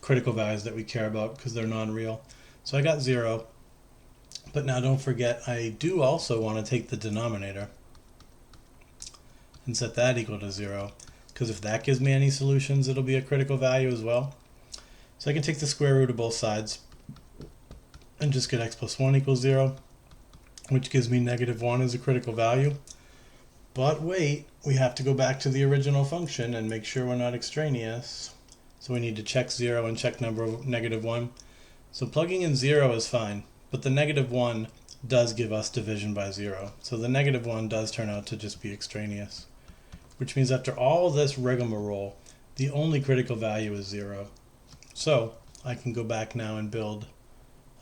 critical values that we care about because they're non-real. So I got 0. But now don't forget, I do also want to take the denominator and set that equal to 0, because if that gives me any solutions, it'll be a critical value as well. So I can take the square root of both sides and just get x plus 1 equals 0, which gives me -1 as a critical value. But wait, we have to go back to the original function and make sure we're not extraneous. So we need to check 0 and check number of -1. So plugging in 0 is fine, but the -1 does give us division by 0. So the -1 does turn out to just be extraneous, which means after all this rigmarole, the only critical value is 0. So I can go back now and build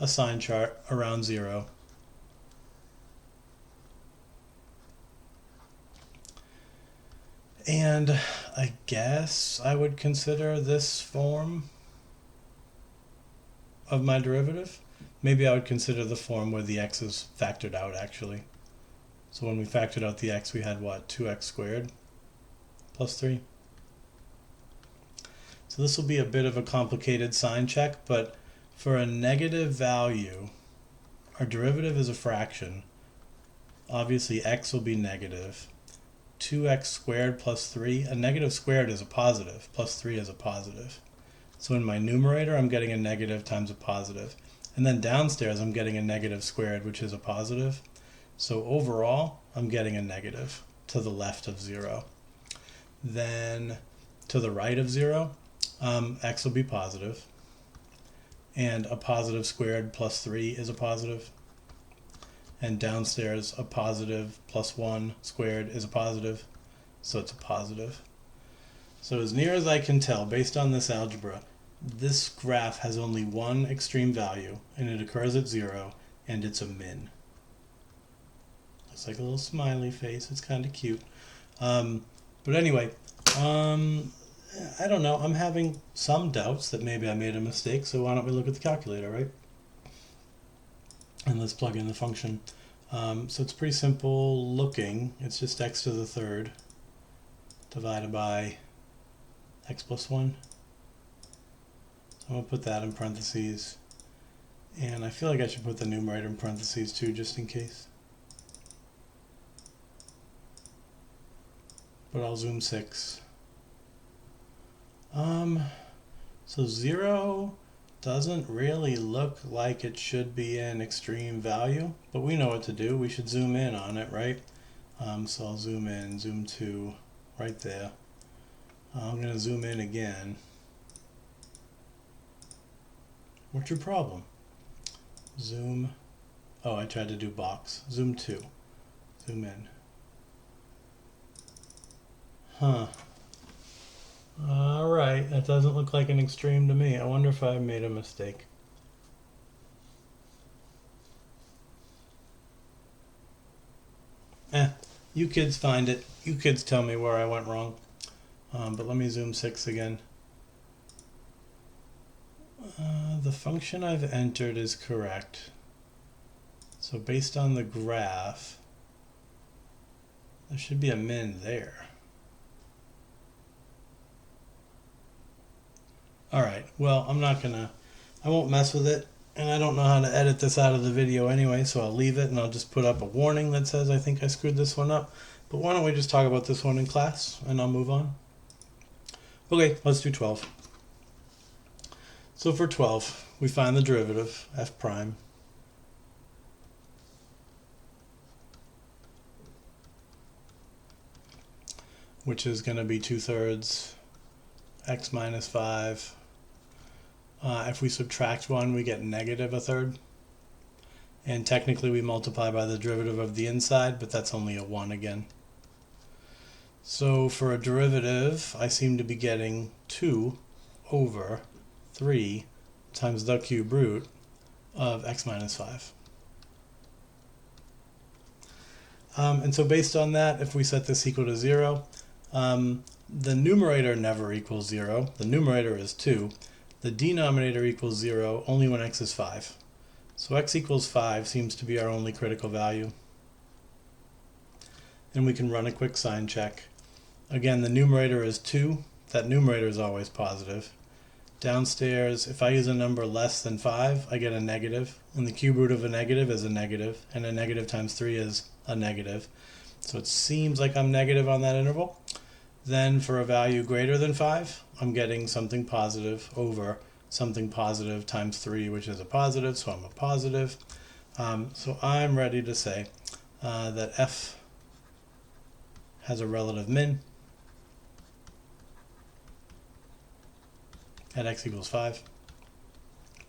a sign chart around 0. And I guess I would consider this form of my derivative. Maybe I would consider the form where the x is factored out, actually. So when we factored out the x, we had what? 2x squared plus 3. So this will be a bit of a complicated sign check, but for a negative value, our derivative is a fraction. Obviously, x will be negative. 2x squared plus 3, a negative squared is a positive, plus 3 is a positive. So in my numerator, I'm getting a negative times a positive. And then downstairs, I'm getting a negative squared, which is a positive. So overall, I'm getting a negative to the left of 0. Then to the right of 0, x will be positive. And a positive squared plus 3 is a positive. And downstairs, a positive plus 1 squared is a positive. So it's a positive. So as near as I can tell, based on this algebra, this graph has only one extreme value, and it occurs at 0, and it's a min. Looks like a little smiley face. It's kind of cute. But anyway, I don't know. I'm having some doubts that maybe I made a mistake, so why don't we look at the calculator, right? And let's plug in the function. So it's pretty simple looking. It's just x to the third divided by x plus 1. So I'm going to put that in parentheses. And I feel like I should put the numerator in parentheses too, just in case. But I'll zoom 6. So 0 doesn't really look like it should be an extreme value, but we know what to do. We should zoom in on it, right? So I'll zoom in, zoom 2, right there. I'm going to zoom in again. What's your problem? Zoom. Oh, I tried to do box. Zoom 2. Zoom in. Huh. Alright, that doesn't look like an extreme to me. I wonder if I made a mistake. You kids find it. You kids tell me where I went wrong. But let me zoom 6 again. The function I've entered is correct. So based on the graph, there should be a min there. Alright, well, I won't mess with it, and I don't know how to edit this out of the video anyway, so I'll leave it and I'll just put up a warning that says I think I screwed this one up. But why don't we just talk about this one in class, and I'll move on. Okay, let's do 12. So for 12, we find the derivative, f prime. Which is going to be 2/3 x minus 5. If we subtract 1, we get negative 1/3. And technically we multiply by the derivative of the inside, but that's only a 1 again. So for a derivative, I seem to be getting 2 over 3 times the cube root of x minus 5. And so based on that, if we set this equal to 0, the numerator never equals 0. The numerator is 2. The denominator equals 0 only when x is 5. So x equals 5 seems to be our only critical value. And we can run a quick sign check. Again, the numerator is 2. That numerator is always positive. Downstairs, if I use a number less than 5, I get a negative. And the cube root of a negative is a negative. And a negative times 3 is a negative. So it seems like I'm negative on that interval. Then for a value greater than 5, I'm getting something positive over something positive times 3, which is a positive, so I'm a positive. So I'm ready to say that f has a relative min at x equals 5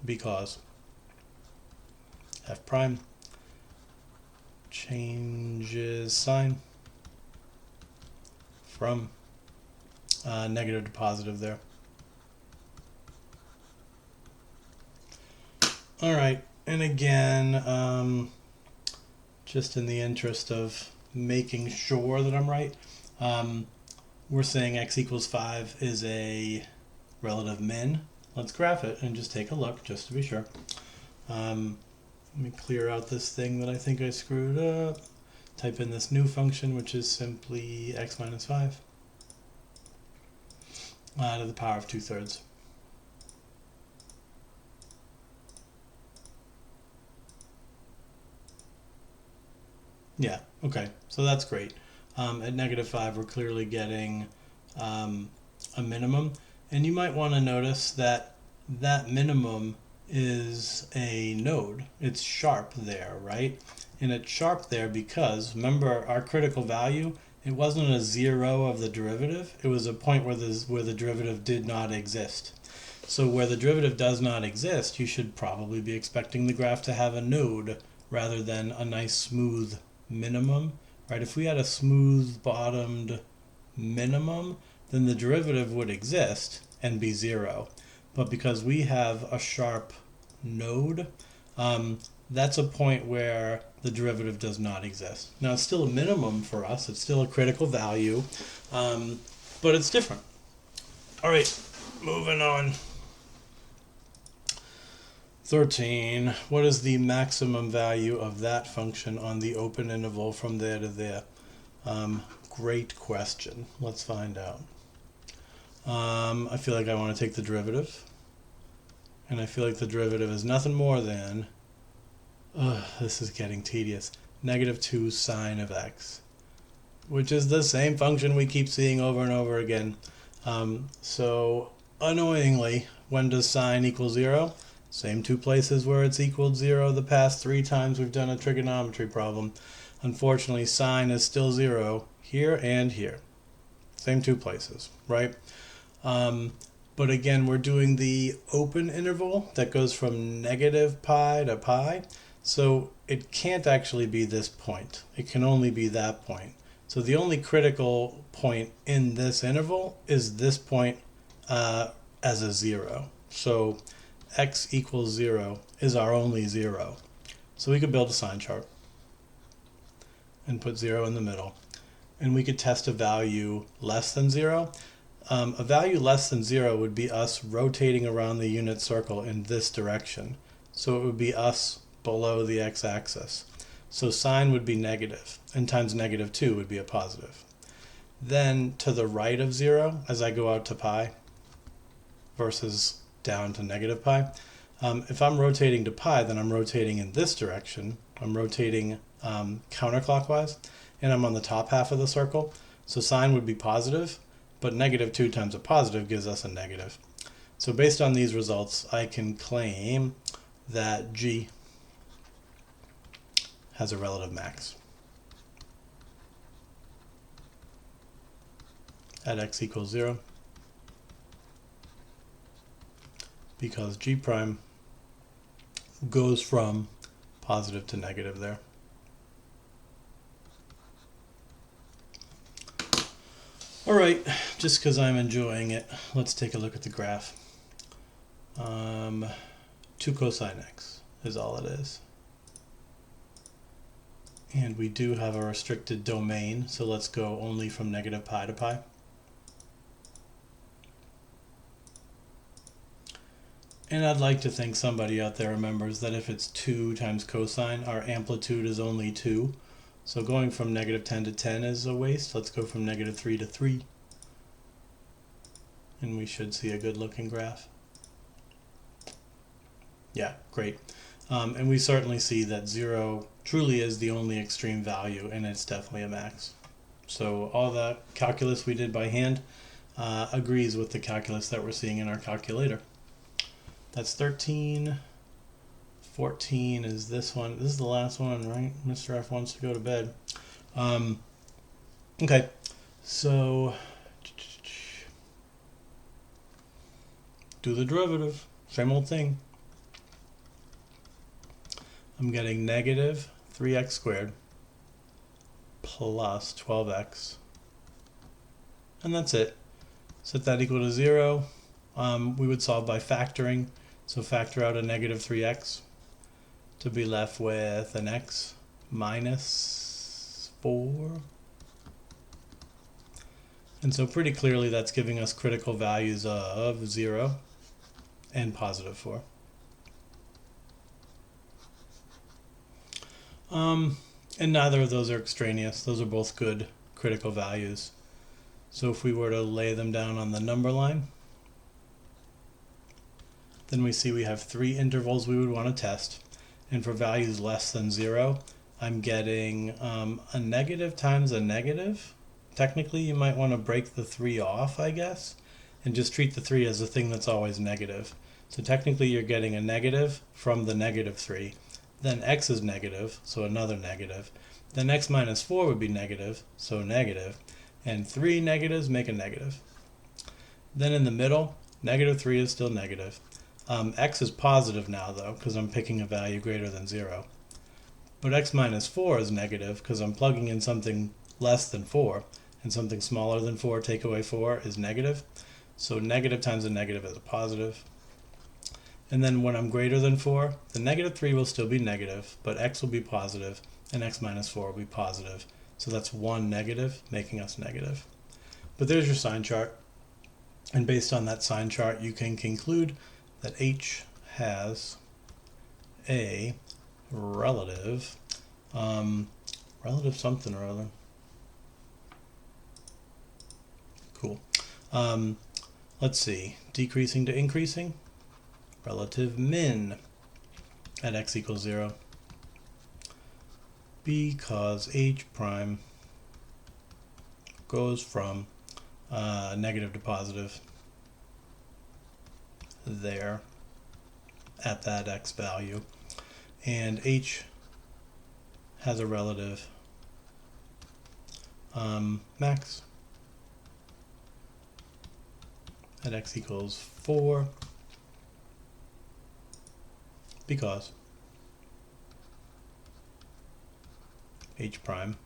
because f prime changes sign from negative to positive there. All right, and again, just in the interest of making sure that I'm right, um, we're saying x equals 5 is a relative min. Let's graph it and just take a look just to be sure. Let me clear out this thing that I think I screwed up. Type in this new function, which is simply x minus 5 to the power of 2/3. Yeah, okay, so that's great. At -5, we're clearly getting um, a minimum. And you might want to notice that that minimum is a node. It's sharp there, right? And it's sharp there because, remember, our critical value, it wasn't a zero of the derivative. It was a point where the derivative did not exist. So where the derivative does not exist, you should probably be expecting the graph to have a node rather than a nice smooth minimum, right? If we had a smooth bottomed minimum, then the derivative would exist and be 0. But because we have a sharp node, that's a point where the derivative does not exist. Now it's still a minimum for us, it's still a critical value, but it's different. All right, moving on. 13, what is the maximum value of that function on the open interval from there to there? Great question. Let's find out. I feel like I want to take the derivative. And I feel like the derivative is nothing more than, this is getting tedious, -2 sine of x, which is the same function we keep seeing over and over again. So annoyingly, when does sine equal 0? Same two places where it's equaled 0 the past 3 times we've done a trigonometry problem. Unfortunately, sine is still 0 here and here. Same two places, right? But again, we're doing the open interval that goes from -pi to pi. So it can't actually be this point. It can only be that point. So the only critical point in this interval is this point as a 0. So x equals 0 is our only 0. So we could build a sign chart and put 0 in the middle. And we could test a value less than 0. A value less than 0 would be us rotating around the unit circle in this direction. So it would be us below the x-axis. So sine would be negative, and times -2 would be a positive. Then to the right of 0, as I go out to pi, versus down to -pi, if I'm rotating to pi, then I'm rotating in this direction. I'm rotating counterclockwise, and I'm on the top half of the circle. So sine would be positive, but -2 times a positive gives us a negative. So based on these results, I can claim that G has a relative max at x equals 0, because G prime goes from positive to negative there. All right, just because I'm enjoying it, let's take a look at the graph. 2 cosine x is all it is. And we do have a restricted domain, so let's go only from -pi to pi. And I'd like to think somebody out there remembers that if it's 2 times cosine, our amplitude is only 2. So going from -10 to 10 is a waste. Let's go from -3 to 3. And we should see a good looking graph. Yeah, great. And we certainly see that 0 truly is the only extreme value, and it's definitely a max. So all the calculus we did by hand agrees with the calculus that we're seeing in our calculator. That's 13. 14 is this one. This is the last one, right? Mr. F wants to go to bed. Okay, so do the derivative. Same old thing. I'm getting -3x squared plus 12x. And that's it. Set that equal to 0. We would solve by factoring. So factor out a -3x. to be left with an x minus 4. And so pretty clearly that's giving us critical values of 0 and positive 4. And neither of those are extraneous. Those are both good critical values. So if we were to lay them down on the number line, then we see we have 3 intervals we would want to test. And for values less than 0, I'm getting a negative times a negative. Technically, you might want to break the 3 off, I guess, and just treat the 3 as a thing that's always negative. So technically, you're getting a negative from the negative 3. Then x is negative, so another negative. Then x minus 4 would be negative, so negative. And 3 negatives make a negative. Then in the middle, negative 3 is still negative. X is positive now, though, because I'm picking a value greater than 0. But x minus 4 is negative, because I'm plugging in something less than 4. And something smaller than 4, take away 4, is negative. So negative times a negative is a positive. And then when I'm greater than 4, the negative 3 will still be negative, but x will be positive, and x minus 4 will be positive. So that's 1 negative, making us negative. But there's your sign chart. And based on that sign chart, you can conclude that h has a relative, relative something or other. Cool. Let's see, decreasing to increasing. Relative min at x equals 0 because h prime goes from negative to positive there at that x value, and h has a relative max at x equals 4 because h prime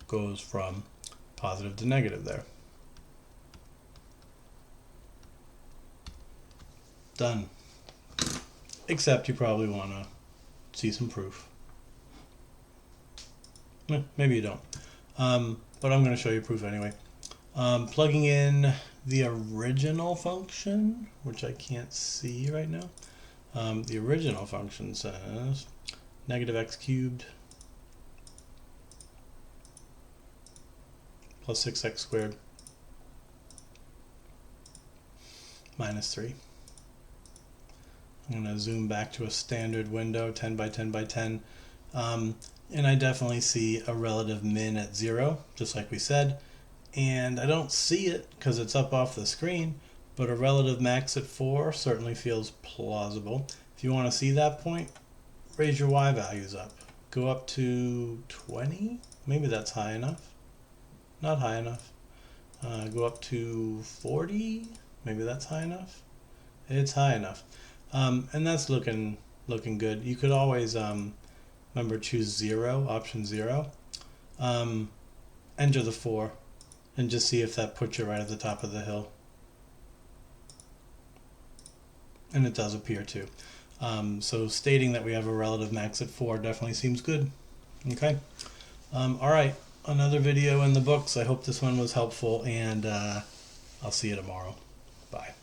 goes from positive to negative there. Done. Except you probably want to see some proof. Maybe you don't. But I'm going to show you proof anyway. Plugging in the original function, which I can't see right now. The original function says negative x cubed plus 6x squared minus 3. I'm going to zoom back to a standard window, 10 by 10 by 10. And I definitely see a relative min at 0, just like we said. And I don't see it because it's up off the screen, but a relative max at 4 certainly feels plausible. If you want to see that point, raise your y values up. Go up to 20. Maybe that's high enough. Not high enough. Go up to 40. Maybe that's high enough. It's high enough. And that's looking good. You could always, remember, choose 0, option 0. Enter the 4 and just see if that puts you right at the top of the hill. And it does appear to. So stating that we have a relative max at 4 definitely seems good. Okay. All right. Another video in the books. I hope this one was helpful, and I'll see you tomorrow. Bye.